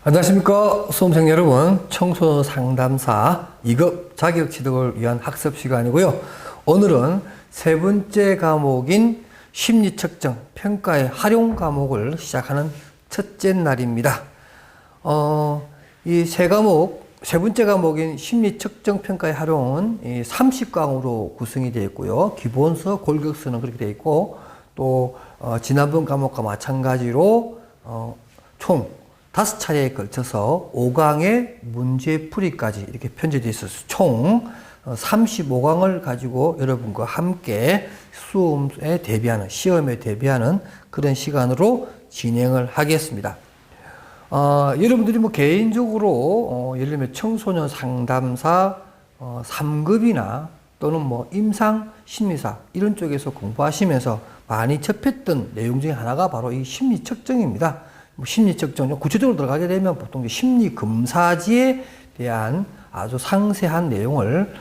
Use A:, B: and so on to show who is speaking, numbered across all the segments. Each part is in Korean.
A: 안녕하십니까 수험생 여러분. 청소년 상담사 2급 자격 취득을 위한 학습 시간이고요. 오늘은 세 번째 과목인 심리측정 평가의 활용 과목을 시작하는 첫째 날입니다. 이 세 번째 과목인 심리측정 평가의 활용은 30강으로 구성이 되어 있고요. 기본서, 골격서는 그렇게 되어 있고, 또 지난번 과목과 마찬가지로 총 5차례에 걸쳐서 5강의 문제풀이까지 이렇게 편제되어 있어서 총 35강을 가지고 여러분과 함께 시험에 대비하는 그런 시간으로 진행을 하겠습니다. 여러분들이 개인적으로 예를 들면 청소년 상담사 3급이나 또는 임상 심리사 이런 쪽에서 공부하시면서 많이 접했던 내용 중에 하나가 바로 이 심리 측정입니다. 심리 측정, 구체적으로 들어가게 되면 보통 심리 검사지에 대한 아주 상세한 내용을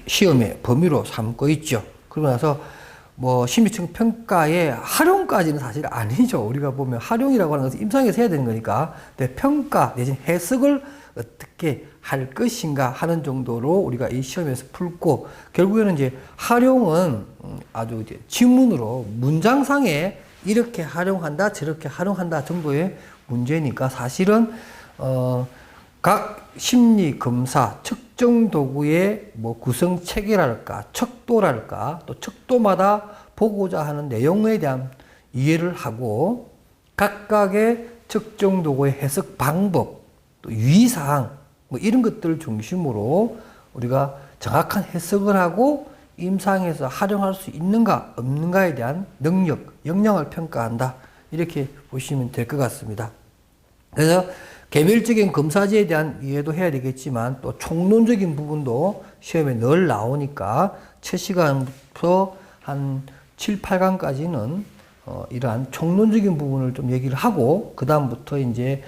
A: 시험의 범위로 삼고 있죠. 그러고 나서 심리 측정 평가의 활용까지는 사실 아니죠. 우리가 보면 활용이라고 하는 것은 임상에서 해야 되는 거니까. 근데 평가 내지 해석을 어떻게 할 것인가 하는 정도로 우리가 이 시험에서 풀고, 결국에는 이제 활용은 아주 이제 지문으로 문장상에 이렇게 활용한다, 저렇게 활용한다 정도의 문제니까 사실은 각 심리 검사 측정 도구의 구성 체계랄까, 척도랄까, 또 척도마다 보고자 하는 내용에 대한 이해를 하고, 각각의 측정 도구의 해석 방법, 또 유의사항 이런 것들을 중심으로 우리가 정확한 해석을 하고 임상에서 활용할 수 있는가 없는가에 대한 능력, 역량을 평가한다, 이렇게 보시면 될 것 같습니다. 그래서 개별적인 검사지에 대한 이해도 해야 되겠지만 또 총론적인 부분도 시험에 늘 나오니까 첫 시간부터 한 7, 8강까지는 이러한 총론적인 부분을 좀 얘기를 하고, 그 다음부터 이제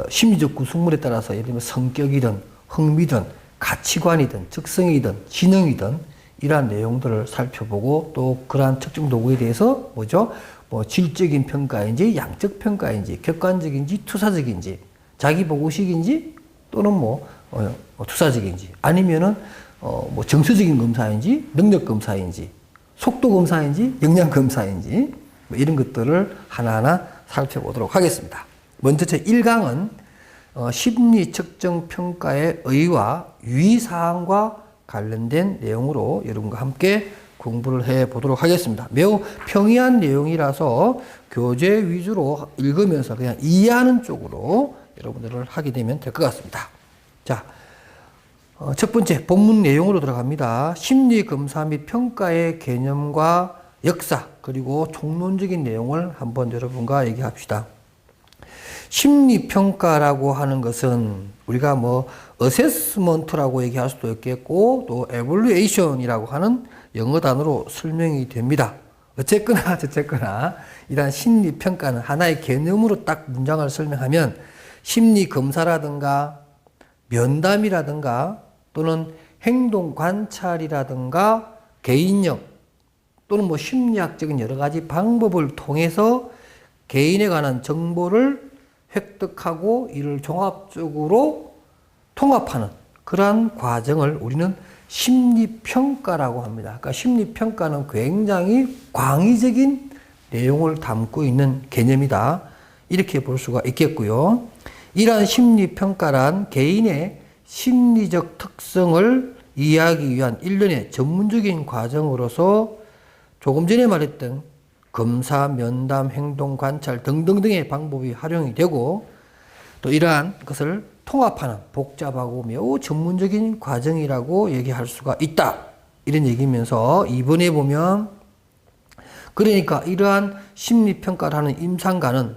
A: 심리적 구성물에 따라서 예를 들면 성격이든 흥미든 가치관이든 적성이든 지능이든 이러한 내용들을 살펴보고, 또 그러한 측정 도구에 대해서 질적인 평가인지 양적 평가인지 객관적인지 투사적인지 자기보고식인지 또는 투사적인지 아니면은 정서적인 검사인지 능력 검사인지 속도 검사인지 역량 검사인지 이런 것들을 하나하나 살펴보도록 하겠습니다. 먼저 제 1강은 심리 측정 평가의 의의와 유의사항과 관련된 내용으로 여러분과 함께 공부를 해 보도록 하겠습니다. 매우 평이한 내용이라서 교재 위주로 읽으면서 그냥 이해하는 쪽으로 여러분들을 하게 되면 될 것 같습니다. 자, 첫 번째 본문 내용으로 들어갑니다. 심리 검사 및 평가의 개념과 역사, 그리고 총론적인 내용을 한번 여러분과 얘기합시다. 심리평가라고 하는 것은 우리가 어세스먼트라고 얘기할 수도 있겠고, 또 에볼루에이션이라고 하는 영어 단어로 설명이 됩니다. 어쨌거나 저쨌거나 이러한 심리평가는 하나의 개념으로 딱 문장을 설명하면 심리검사라든가 면담이라든가 또는 행동관찰이라든가 개인력 또는 심리학적인 여러 가지 방법을 통해서 개인에 관한 정보를 획득하고 이를 종합적으로 통합하는 그러한 과정을 우리는 심리평가라고 합니다. 그러니까 심리평가는 굉장히 광의적인 내용을 담고 있는 개념이다, 이렇게 볼 수가 있겠고요. 이러한 심리평가란 개인의 심리적 특성을 이해하기 위한 일련의 전문적인 과정으로서 조금 전에 말했던 검사, 면담, 행동, 관찰 등등등의 방법이 활용이 되고, 또 이러한 것을 통합하는 복잡하고 매우 전문적인 과정이라고 얘기할 수가 있다, 이런 얘기면서 이번에 보면 그러니까 이러한 심리평가를 하는 임상가는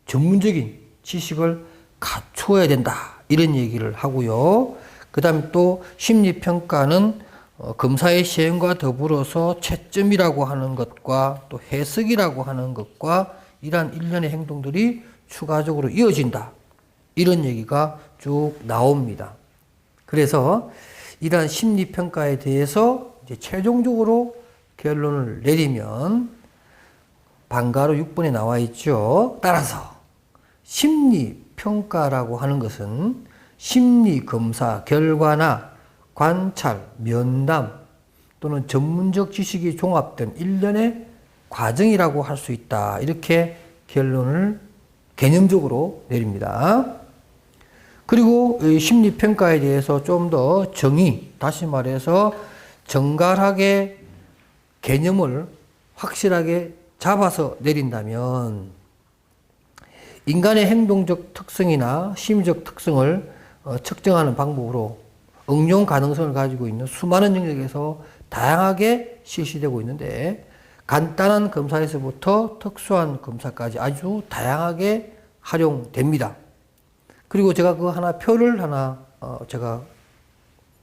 A: 전문적인 지식을 갖추어야 된다, 이런 얘기를 하고요. 그 다음에 또 심리평가는 검사의 시행과 더불어서 채점이라고 하는 것과 또 해석이라고 하는 것과 이러한 일련의 행동들이 추가적으로 이어진다, 이런 얘기가 쭉 나옵니다. 그래서 이러한 심리평가에 대해서 이제 최종적으로 결론을 내리면 방가로 6번에 나와 있죠. 따라서 심리 심리평가라고 하는 것은 심리검사 결과나 관찰, 면담 또는 전문적 지식이 종합된 일련의 과정이라고 할 수 있다. 이렇게 결론을 개념적으로 내립니다. 그리고 이 심리평가에 대해서 좀 더 다시 말해서 정갈하게 개념을 확실하게 잡아서 내린다면 인간의 행동적 특성이나 심리적 특성을 측정하는 방법으로 응용 가능성을 가지고 있는 수많은 영역에서 다양하게 실시되고 있는데 간단한 검사에서부터 특수한 검사까지 아주 다양하게 활용됩니다. 그리고 제가 그 표를 하나 제가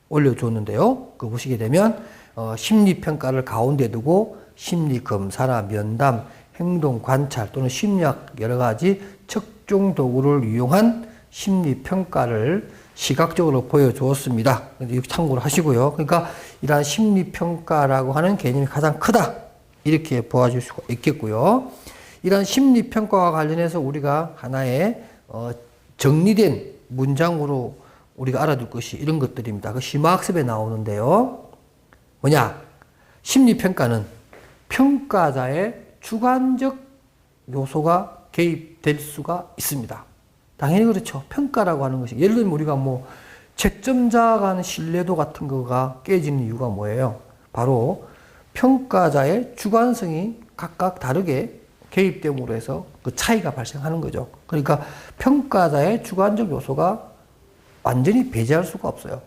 A: 올려줬는데요. 그거 보시게 되면 심리평가를 가운데 두고 심리검사나 면담, 행동 관찰 또는 심리학 여러 가지 측정 도구를 이용한 심리평가를 시각적으로 보여주었습니다. 이거 참고를 하시고요. 그러니까 이러한 심리평가라고 하는 개념이 가장 크다. 이렇게 보아줄 수가 있겠고요. 이러한 심리평가와 관련해서 우리가 하나의 정리된 문장으로 우리가 알아둘 것이 이런 것들입니다. 그 심화학습에 나오는데요. 뭐냐? 심리평가는 평가자의 주관적 요소가 개입될 수가 있습니다. 당연히 그렇죠. 평가라고 하는 것이 예를 들면 우리가 채점자 간 신뢰도 같은 거가 깨지는 이유가 뭐예요? 바로 평가자의 주관성이 각각 다르게 개입됨으로 해서 그 차이가 발생하는 거죠. 그러니까 평가자의 주관적 요소가 완전히 배제할 수가 없어요.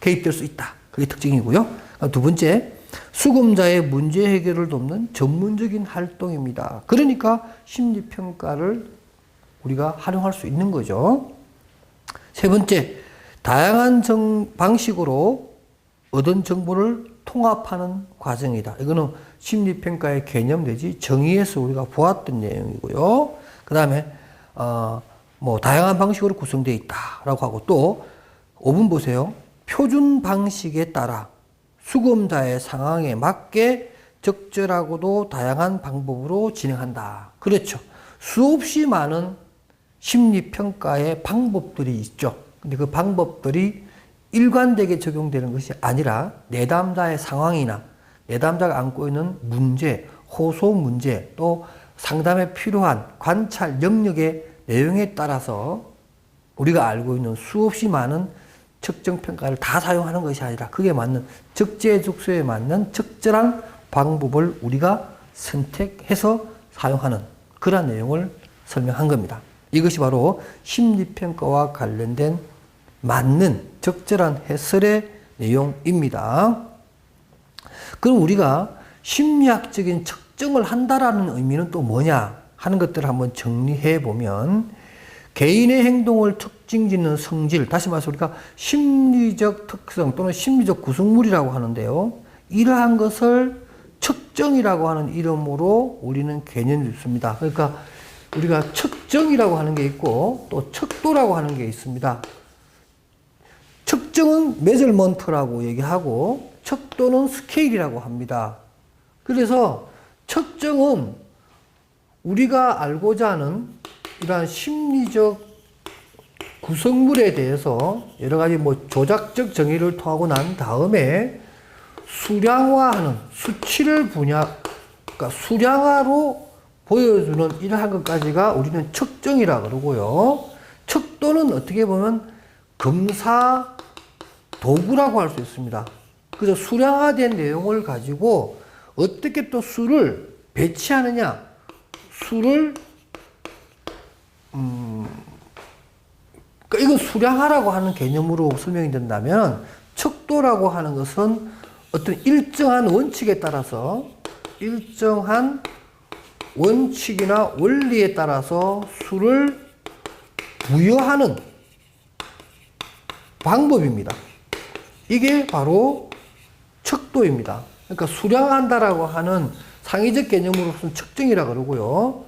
A: 개입될 수 있다. 그게 특징이고요. 두 번째, 수검자의 문제 해결을 돕는 전문적인 활동입니다. 그러니까 심리평가를 우리가 활용할 수 있는 거죠. 세 번째, 다양한 방식으로 얻은 정보를 통합하는 과정이다. 이거는 심리평가의 개념 내지 정의에서 우리가 보았던 내용이고요. 그 다음에 다양한 방식으로 구성되어 있다라고 하고 또 5번 보세요. 표준 방식에 따라 수검자의 상황에 맞게 적절하고도 다양한 방법으로 진행한다. 그렇죠. 수없이 많은 심리평가의 방법들이 있죠. 근데 그 방법들이 일관되게 적용되는 것이 아니라 내담자의 상황이나 내담자가 안고 있는 문제, 호소 문제, 또 상담에 필요한 관찰 영역의 내용에 따라서 우리가 알고 있는 수없이 많은 측정평가를 다 사용하는 것이 아니라 그게 맞는 적재적소에 맞는 적절한 방법을 우리가 선택해서 사용하는 그런 내용을 설명한 겁니다. 이것이 바로 심리평가와 관련된 맞는 적절한 해설의 내용입니다. 그럼 우리가 심리학적인 측정을 한다라는 의미는 또 뭐냐 하는 것들을 한번 정리해 보면 개인의 행동을 특징짓는 성질, 다시 말해서 우리가 심리적 특성 또는 심리적 구성물이라고 하는데요. 이러한 것을 측정이라고 하는 이름으로 우리는 개념을 줍니다. 그러니까 우리가 측정이라고 하는 게 있고 또 척도라고 하는 게 있습니다. 측정은 메저먼트라고 얘기하고 척도는 스케일이라고 합니다. 그래서 측정은 우리가 알고자 하는 이러한 심리적 구성물에 대해서 여러 가지 조작적 정의를 통하고 난 다음에 수량화하는 수치를 그러니까 수량화로 보여주는 이러한 것까지가 우리는 측정이라 그러고요. 척도는 어떻게 보면 검사 도구라고 할 수 있습니다. 그래서 수량화된 내용을 가지고 어떻게 또 수를 배치하느냐, 수를 이건 수량화라고 하는 개념으로 설명이 된다면 척도라고 하는 것은 어떤 일정한 원칙에 따라서 일정한 원칙이나 원리에 따라서 수를 부여하는 방법입니다. 이게 바로 척도입니다. 그러니까 수량한다라고 하는 상위적 개념으로서는 측정이라 그러고요.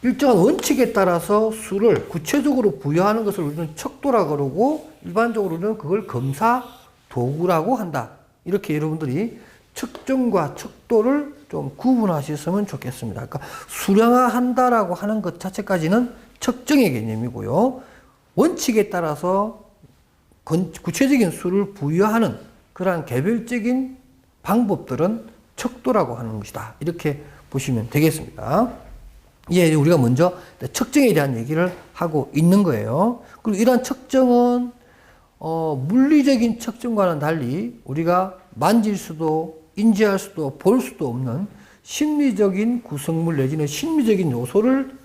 A: 일정한 원칙에 따라서 수를 구체적으로 부여하는 것을 우리는 척도라 그러고 일반적으로는 그걸 검사 도구라고 한다. 이렇게 여러분들이 측정과 척도를 좀 구분하셨으면 좋겠습니다. 그러니까 수량화한다라고 하는 것 자체까지는 측정의 개념이고요. 원칙에 따라서 구체적인 수를 부여하는 그러한 개별적인 방법들은 척도라고 하는 것이다. 이렇게 보시면 되겠습니다. 예, 우리가 먼저 측정에 대한 얘기를 하고 있는 거예요. 그리고 이러한 측정은 물리적인 측정과는 달리 우리가 만질 수도 인지할 수도 볼 수도 없는 심리적인 구성물 내지는 심리적인 요소를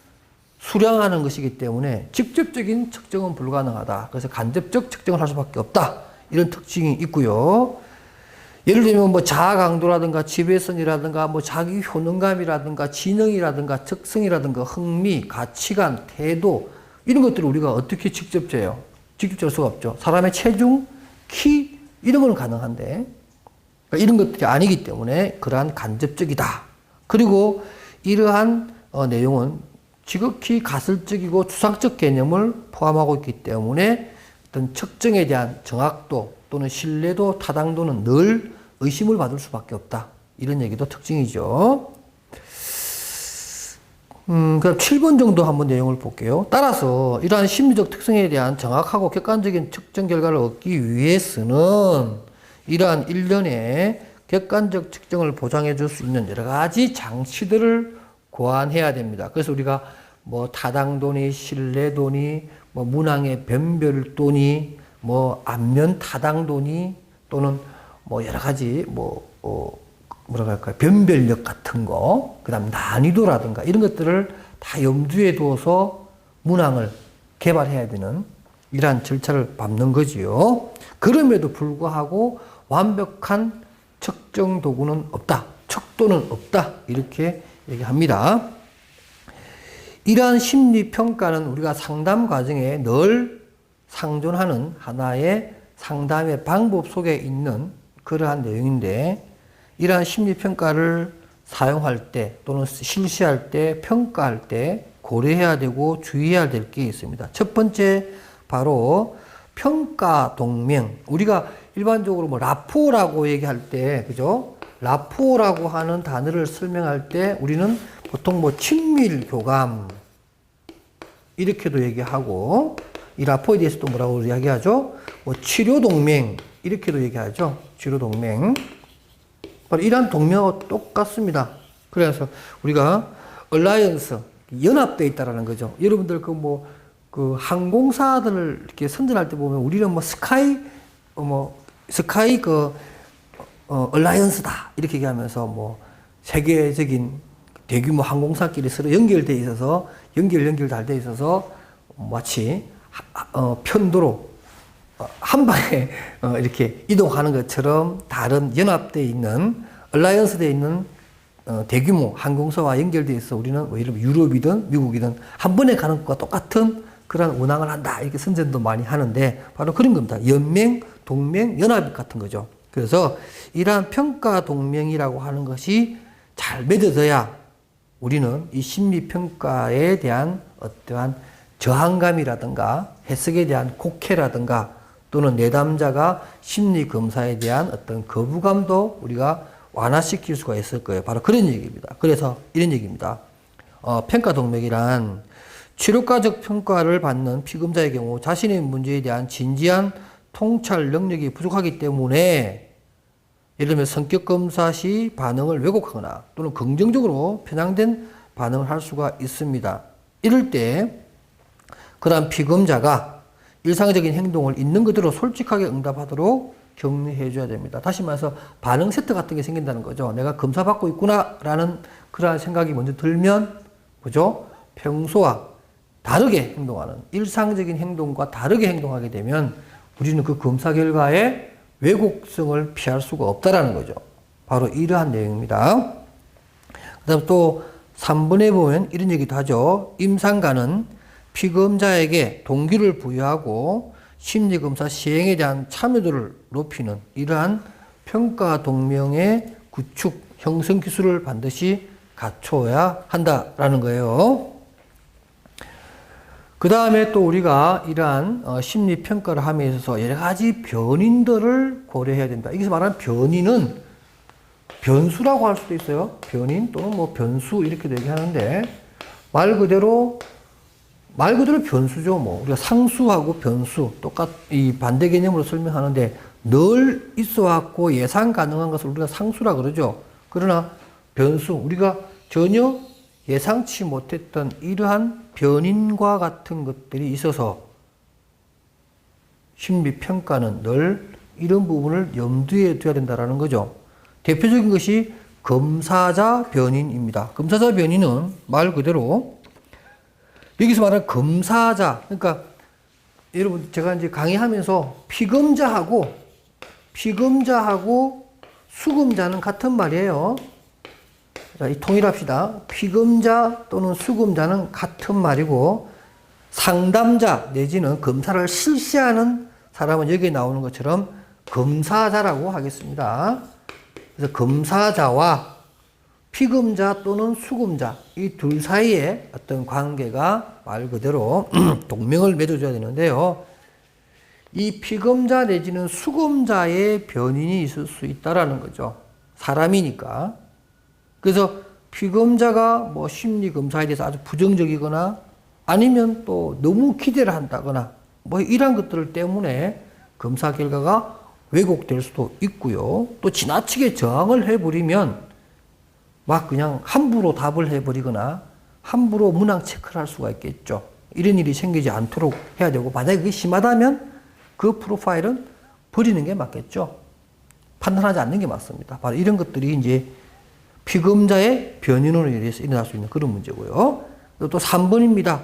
A: 수량하는 것이기 때문에 직접적인 측정은 불가능하다. 그래서 간접적 측정을 할 수밖에 없다. 이런 특징이 있고요. 예를 들면 뭐 자아 강도라든가 지배성이라든가 뭐 자기 효능감이라든가 지능이라든가 특성이라든가 흥미, 가치관, 태도 이런 것들을 우리가 어떻게 직접 재요? 직접 잴 수가 없죠. 사람의 체중, 키 이런 건 가능한데 그러니까 이런 것들이 아니기 때문에 그러한 간접적이다. 그리고 이러한 내용은 지극히 가설적이고 추상적 개념을 포함하고 있기 때문에 어떤 측정에 대한 정확도 또는 신뢰도, 타당도는 늘 의심을 받을 수밖에 없다. 이런 얘기도 특징이죠. 그럼 7번 정도 한번 내용을 볼게요. 따라서 이러한 심리적 특성에 대한 정확하고 객관적인 측정 결과를 얻기 위해서는 이러한 일련의 객관적 측정을 보장해 줄 수 있는 여러 가지 장치들을 고안해야 됩니다. 그래서 우리가 뭐 타당도니 신뢰도니 뭐 문항의 변별도니 뭐 안면 타당도니 또는 뭐 여러 가지 뭐라고 할까요? 변별력 같은 거, 그다음 난이도라든가 이런 것들을 다 염두에 두어서 문항을 개발해야 되는 이러한 절차를 밟는 거지요. 그럼에도 불구하고 완벽한 측정 도구는 없다. 척도는 없다. 이렇게 얘기합니다. 이러한 심리 평가는 우리가 상담 과정에 늘 상존하는 하나의 상담의 방법 속에 있는 그러한 내용인데 이러한 심리 평가를 사용할 때 또는 실시할 때 평가할 때 고려해야 되고 주의해야 될 게 있습니다. 첫 번째 바로 평가 동명. 우리가 일반적으로 뭐 라포라고 얘기할 때 그죠? 라포라고 하는 단어를 설명할 때 우리는 보통 뭐 친밀 교감 이렇게도 얘기하고 이 라포에 대해서 또 뭐라고 이야기하죠? 뭐 치료 동맹 이렇게도 얘기하죠. 치료 동맹. 바로 이러한 동맹하고 똑같습니다. 그래서 우리가 얼라이언스 연합되어 있다라는 거죠. 여러분들 그 항공사들을 이렇게 선전할 때 보면 우리는 뭐 스카이 얼라이언스다 이렇게 얘기하면서 뭐 세계적인 대규모 항공사끼리 서로 연결되어 있어서 연결 잘 되어 있어서 마치 편도로 한 방에 이렇게 이동하는 것처럼 다른 연합되어 있는 얼라이언스 되어 있는 대규모 항공사와 연결되어 있어 우리는 예를 들면 유럽이든 미국이든 한 번에 가는 것과 똑같은 그런 운항을 한다 이렇게 선전도 많이 하는데 바로 그런 겁니다. 연맹, 동맹, 연합 같은 거죠. 그래서 이러한 평가 동맹이라고 하는 것이 잘 맺어져야 우리는 이 심리평가에 대한 어떠한 저항감이라든가 해석에 대한 곡해라든가 또는 내담자가 심리검사에 대한 어떤 거부감도 우리가 완화시킬 수가 있을 거예요. 바로 그런 얘기입니다. 그래서 이런 얘기입니다. 평가 동맥이란 치료과적 평가를 받는 피검자의 경우 자신의 문제에 대한 진지한 통찰 능력이 부족하기 때문에 예를 들면 성격검사 시 반응을 왜곡하거나 또는 긍정적으로 편향된 반응을 할 수가 있습니다. 이럴 때 그다음 피검자가 일상적인 행동을 있는 그대로 솔직하게 응답하도록 격려해 줘야 됩니다. 다시 말해서 반응 세트 같은 게 생긴다는 거죠. 내가 검사받고 있구나라는 그러한 생각이 먼저 들면 그죠? 평소와 다르게 행동하는 일상적인 행동과 다르게 행동하게 되면 우리는 그 검사 결과에 왜곡성을 피할 수가 없다라는 거죠. 바로 이러한 내용입니다. 그 다음 또 3번에 보면 이런 얘기도 하죠. 임상관은 피검자에게 동기를 부여하고 심리검사 시행에 대한 참여도를 높이는 이러한 평가 동명의 구축, 형성 기술을 반드시 갖춰야 한다라는 거예요. 그 다음에 또 우리가 이러한 심리평가를 함에 있어서 여러 가지 변인들을 고려해야 된다. 여기서 말하는 변인은 변수라고 할 수도 있어요. 변인 또는 뭐 변수 이렇게도 얘기하는데 말 그대로 말 그대로 변수죠. 뭐 우리가 상수하고 변수 이 반대 개념으로 설명하는데 늘 있어 왔고 예상 가능한 것을 우리가 상수라 그러죠. 그러나 변수 우리가 전혀 예상치 못했던 이러한 변인과 같은 것들이 있어서 심리평가는 늘 이런 부분을 염두에 둬야 된다는 거죠. 대표적인 것이 검사자 변인입니다. 검사자 변인은 말 그대로 여기서 말하는 검사자, 그러니까 여러분 제가 이제 강의하면서 피검자하고 수검자는 같은 말이에요. 자, 이 통일합시다. 피검자 또는 수검자는 같은 말이고 상담자 내지는 검사를 실시하는 사람은 여기에 나오는 것처럼 검사자라고 하겠습니다. 그래서 검사자와 피검자 또는 수검자 이 둘 사이에 어떤 관계가 말 그대로 동맹을 맺어줘야 되는데요. 이 피검자 내지는 수검자의 변인이 있을 수 있다라는 거죠. 사람이니까. 그래서 피검자가 뭐 심리검사에 대해서 아주 부정적이거나 아니면 또 너무 기대를 한다거나 뭐 이런 것들 때문에 검사 결과가 왜곡될 수도 있고요. 또 지나치게 저항을 해버리면 막 그냥 함부로 답을 해버리거나 함부로 문항 체크를 할 수가 있겠죠. 이런 일이 생기지 않도록 해야 되고 만약에 그게 심하다면 그 프로파일은 버리는 게 맞겠죠. 판단하지 않는 게 맞습니다. 바로 이런 것들이 이제 피검자의 변인으로 인해서 일어날 수 있는 그런 문제고요. 또 3번입니다.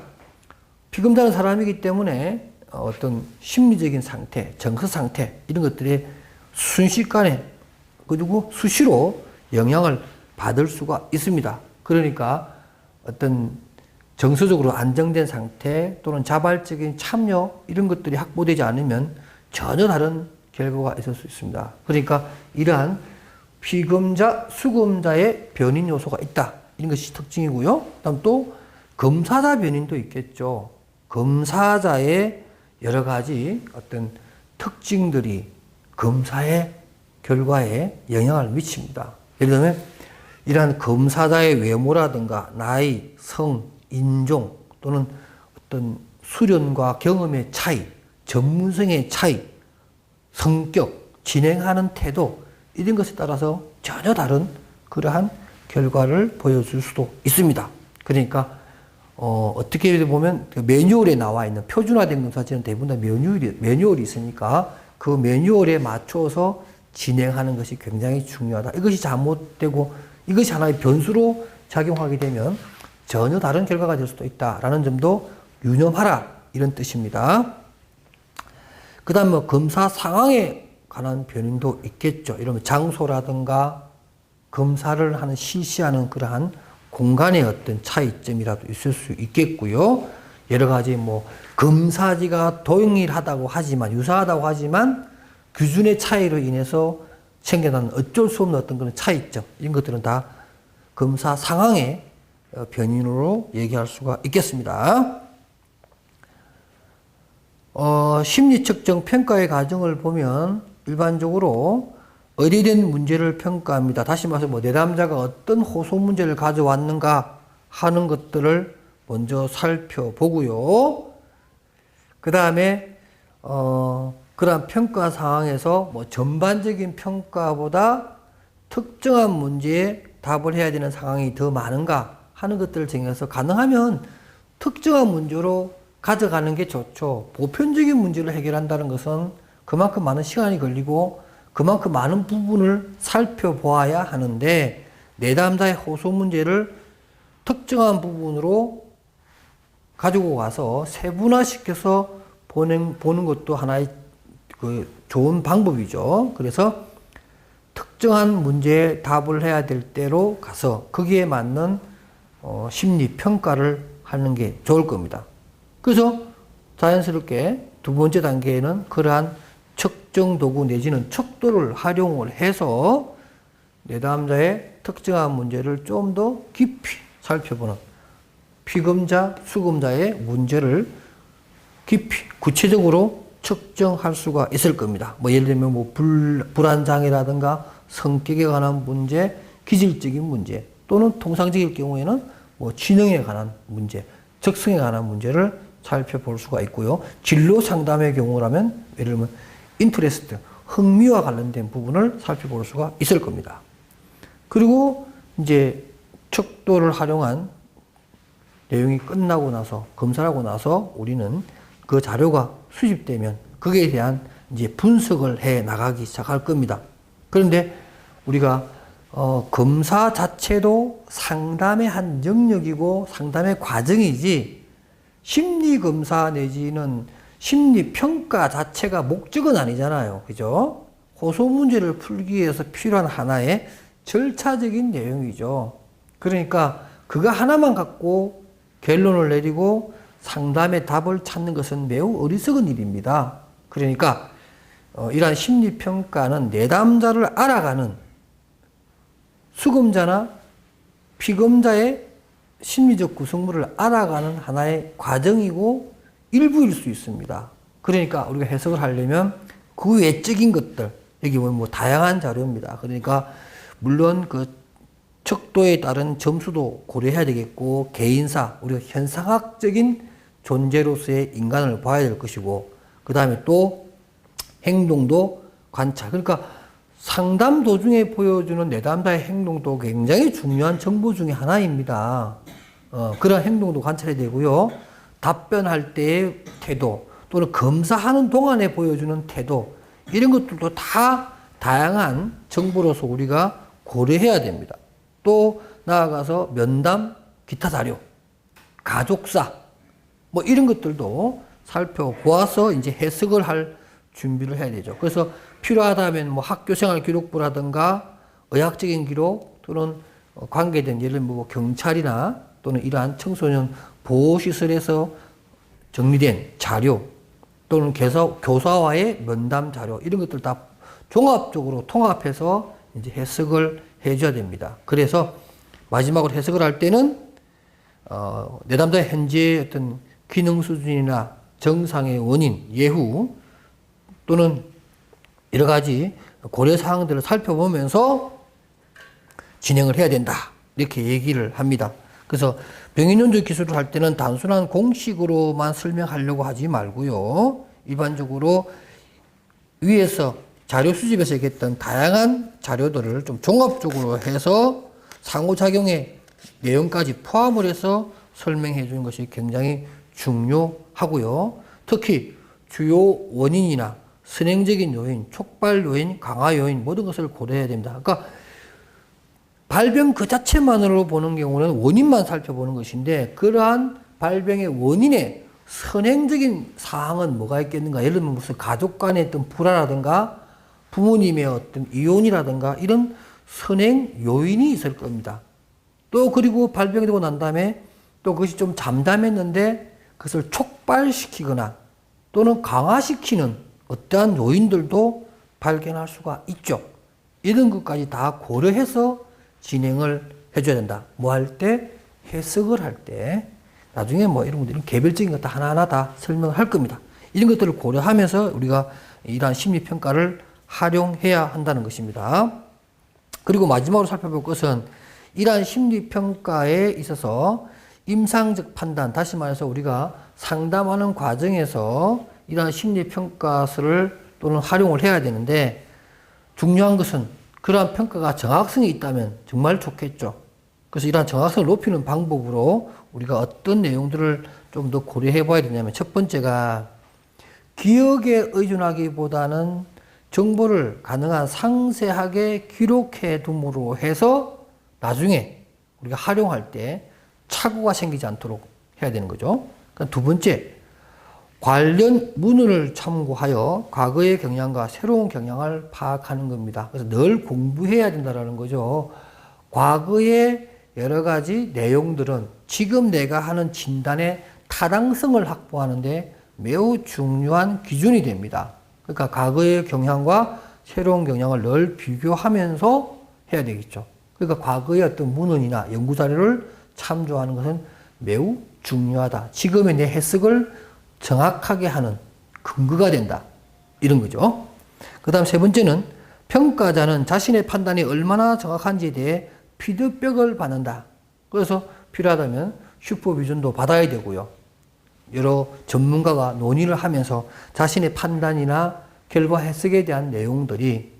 A: 피검자는 사람이기 때문에 어떤 심리적인 상태, 정서 상태 이런 것들이 순식간에 그리고 수시로 영향을 받을 수가 있습니다. 그러니까 어떤 정서적으로 안정된 상태 또는 자발적인 참여 이런 것들이 확보되지 않으면 전혀 다른 결과가 있을 수 있습니다. 그러니까 이러한 피검자, 수검자의 변인 요소가 있다. 이런 것이 특징이고요. 다음 또 검사자 변인도 있겠죠. 검사자의 여러 가지 어떤 특징들이 검사의 결과에 영향을 미칩니다. 예를 들면 이러한 검사자의 외모라든가 나이, 성, 인종 또는 어떤 수련과 경험의 차이, 전문성의 차이, 성격, 진행하는 태도 이런 것에 따라서 전혀 다른 그러한 결과를 보여줄 수도 있습니다. 그러니까 어떻게 보면 매뉴얼에 나와 있는 표준화된 검사지는 대부분 다 매뉴얼이 있으니까 그 매뉴얼에 맞춰서 진행하는 것이 굉장히 중요하다. 이것이 잘못되고 이것이 하나의 변수로 작용하게 되면 전혀 다른 결과가 될 수도 있다라는 점도 유념하라 이런 뜻입니다. 그 다음 뭐 검사 상황에 관한 변인도 있겠죠. 이러면 장소라든가 검사를 하는 실시하는 그러한 공간의 어떤 차이점이라도 있을 수 있겠고요. 여러 가지 뭐 검사지가 동일하다고 하지만 유사하다고 하지만 기준의 차이로 인해서 생겨나는 어쩔 수 없는 어떤 그런 차이점 이런 것들은 다 검사 상황의 변인으로 얘기할 수가 있겠습니다. 심리 측정 평가의 과정을 보면 일반적으로 의뢰된 문제를 평가합니다. 다시 말해서 뭐 내담자가 어떤 호소 문제를 가져왔는가 하는 것들을 먼저 살펴보고요. 그 다음에 그러한 평가 상황에서 뭐 전반적인 평가보다 특정한 문제에 답을 해야 되는 상황이 더 많은가 하는 것들을 정해서 가능하면 특정한 문제로 가져가는 게 좋죠. 보편적인 문제를 해결한다는 것은 그만큼 많은 시간이 걸리고 그만큼 많은 부분을 살펴보아야 하는데 내담자의 호소 문제를 특정한 부분으로 가지고 와서 세분화시켜서 보는 것도 하나의 그 좋은 방법이죠. 그래서 특정한 문제에 답을 해야 될 때로 가서 거기에 맞는 심리 평가를 하는 게 좋을 겁니다. 그래서 자연스럽게 두 번째 단계에는 그러한 측정 도구 내지는 척도를 활용을 해서 내담자의 특정한 문제를 좀 더 깊이 살펴보는 피검자, 수검자의 문제를 깊이 구체적으로 측정할 수가 있을 겁니다. 뭐 예를 들면 뭐 불안장애라든가 성격에 관한 문제, 기질적인 문제 또는 통상적일 경우에는 뭐 지능에 관한 문제, 적성에 관한 문제를 살펴볼 수가 있고요. 진로 상담의 경우라면 예를 들면 인트레스트, 흥미와 관련된 부분을 살펴볼 수가 있을 겁니다. 그리고 이제 척도를 활용한 내용이 끝나고 나서 검사를 하고 나서 우리는 그 자료가 수집되면 거기에 대한 이제 분석을 해 나가기 시작할 겁니다. 그런데 우리가 검사 자체도 상담의 한 영역이고 상담의 과정이지 심리검사 내지는 심리평가 자체가 목적은 아니잖아요. 그죠? 호소 문제를 풀기 위해서 필요한 하나의 절차적인 내용이죠. 그러니까 그거 하나만 갖고 결론을 내리고 상담의 답을 찾는 것은 매우 어리석은 일입니다. 그러니까 이러한 심리평가는 내담자를 알아가는 수검자나 피검자의 심리적 구성물을 알아가는 하나의 과정이고 일부일 수 있습니다. 그러니까 우리가 해석을 하려면 그 외적인 것들, 여기 보면 뭐 다양한 자료입니다. 그러니까 물론 그 척도에 따른 점수도 고려해야 되겠고, 개인사, 우리가 현상학적인 존재로서의 인간을 봐야 될 것이고, 그 다음에 또 행동도 관찰. 그러니까 상담 도중에 보여주는 내담자의 행동도 굉장히 중요한 정보 중에 하나입니다. 그런 행동도 관찰해야 되고요. 답변할 때의 태도, 또는 검사하는 동안에 보여주는 태도, 이런 것들도 다 다양한 정보로서 우리가 고려해야 됩니다. 또 나아가서 면담, 기타 자료, 가족사, 뭐 이런 것들도 살펴보아서 이제 해석을 할 준비를 해야 되죠. 그래서 필요하다면 뭐 학교생활 기록부라든가 의학적인 기록 또는 관계된 예를 들면 뭐 경찰이나 또는 이러한 청소년 보호시설에서 정리된 자료 또는 교사와의 면담 자료 이런 것들 다 종합적으로 통합해서 이제 해석을 해줘야 됩니다. 그래서 마지막으로 해석을 할 때는 내담자의 현재 어떤 기능 수준이나 정상의 원인, 예후 또는 여러 가지 고려 사항들을 살펴보면서 진행을 해야 된다. 이렇게 얘기를 합니다. 그래서 병인연조 기술을 할 때는 단순한 공식으로만 설명하려고 하지 말고요. 일반적으로 위에서 자료 수집에서 얘기했던 다양한 자료들을 좀 종합적으로 해서 상호작용의 내용까지 포함을 해서 설명해 주는 것이 굉장히 중요하고요. 특히 주요 원인이나 선행적인 요인, 촉발 요인, 강화 요인 모든 것을 고려해야 됩니다. 그러니까 발병 그 자체만으로 보는 경우는 원인만 살펴보는 것인데 그러한 발병의 원인의 선행적인 사항은 뭐가 있겠는가? 예를 들면 무슨 가족 간의 어떤 불화라든가 부모님의 어떤 이혼이라든가 이런 선행 요인이 있을 겁니다. 또 그리고 발병이 되고 난 다음에 또 그것이 좀 잠잠했는데 그것을 촉발시키거나 또는 강화시키는 어떠한 요인들도 발견할 수가 있죠. 이런 것까지 다 고려해서 진행을 해줘야 된다. 뭐 할 때? 해석을 할 때. 나중에 뭐 이런 것들, 개별적인 것도 하나하나 다 설명을 할 겁니다. 이런 것들을 고려하면서 우리가 이러한 심리평가를 활용해야 한다는 것입니다. 그리고 마지막으로 살펴볼 것은 이러한 심리평가에 있어서 임상적 판단, 다시 말해서 우리가 상담하는 과정에서 이러한 심리평가서를 또는 활용을 해야 되는데 중요한 것은 그러한 평가가 정확성이 있다면 정말 좋겠죠. 그래서 이러한 정확성을 높이는 방법으로 우리가 어떤 내용들을 좀 더 고려해 봐야 되냐면 첫 번째가 기억에 의존하기보다는 정보를 가능한 상세하게 기록해 둠으로 해서 나중에 우리가 활용할 때 착오가 생기지 않도록 해야 되는 거죠. 그러니까 두 번째, 관련 문헌을 참고하여 과거의 경향과 새로운 경향을 파악하는 겁니다. 그래서 늘 공부해야 된다는 거죠. 과거의 여러 가지 내용들은 지금 내가 하는 진단의 타당성을 확보하는데 매우 중요한 기준이 됩니다. 그러니까 과거의 경향과 새로운 경향을 늘 비교하면서 해야 되겠죠. 그러니까 과거의 어떤 문헌이나 연구자료를 참조하는 것은 매우 중요하다. 지금의 내 해석을 정확하게 하는 근거가 된다. 이런 거죠. 그 다음 세 번째는 평가자는 자신의 판단이 얼마나 정확한지에 대해 피드백을 받는다. 그래서 필요하다면 슈퍼비전도 받아야 되고요. 여러 전문가가 논의를 하면서 자신의 판단이나 결과 해석에 대한 내용들이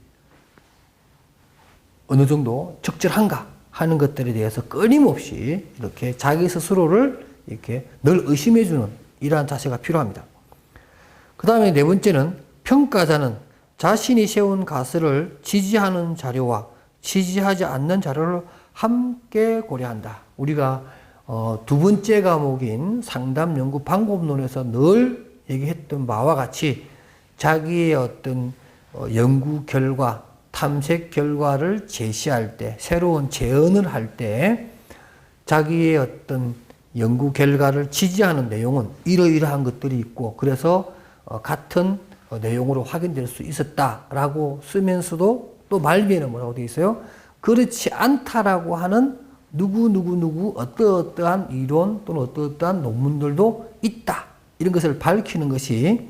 A: 어느 정도 적절한가 하는 것들에 대해서 끊임없이 이렇게 자기 스스로를 이렇게 늘 의심해주는 이러한 자세가 필요합니다. 그 다음에 네 번째는 평가자는 자신이 세운 가설을 지지하는 자료와 지지하지 않는 자료를 함께 고려한다. 우리가 두 번째 과목인 상담 연구 방법론에서 늘 얘기했던 바와 같이 자기의 어떤 연구 결과, 탐색 결과를 제시할 때, 새로운 재현을 할 때 자기의 어떤 연구 결과를 지지하는 내용은 이러이러한 것들이 있고 그래서 같은 내용으로 확인될 수 있었다라고 쓰면서도 또 말미에는 뭐라고 되어 있어요? 그렇지 않다라고 하는 누구 어떠한 이론 또는 어떠한 논문들도 있다. 이런 것을 밝히는 것이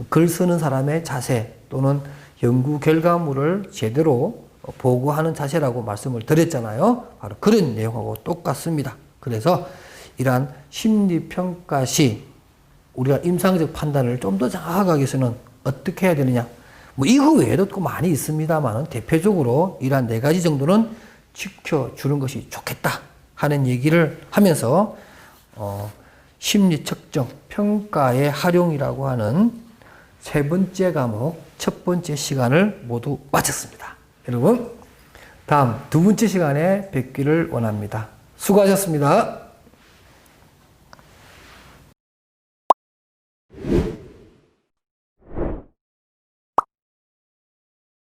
A: 글 쓰는 사람의 자세 또는 연구 결과물을 제대로 보고하는 자세라고 말씀을 드렸잖아요. 바로 그런 내용하고 똑같습니다. 그래서 이러한 심리평가 시 우리가 임상적 판단을 좀 더 정확하게 하기 위해서는 어떻게 해야 되느냐. 뭐 이거 외에도 또 많이 있습니다만 대표적으로 이러한 네 가지 정도는 지켜주는 것이 좋겠다 하는 얘기를 하면서 심리 측정 평가의 활용이라고 하는 세 번째 과목 첫 번째 시간을 모두 마쳤습니다. 여러분 다음 두 번째 시간에 뵙기를 원합니다. 수고하셨습니다.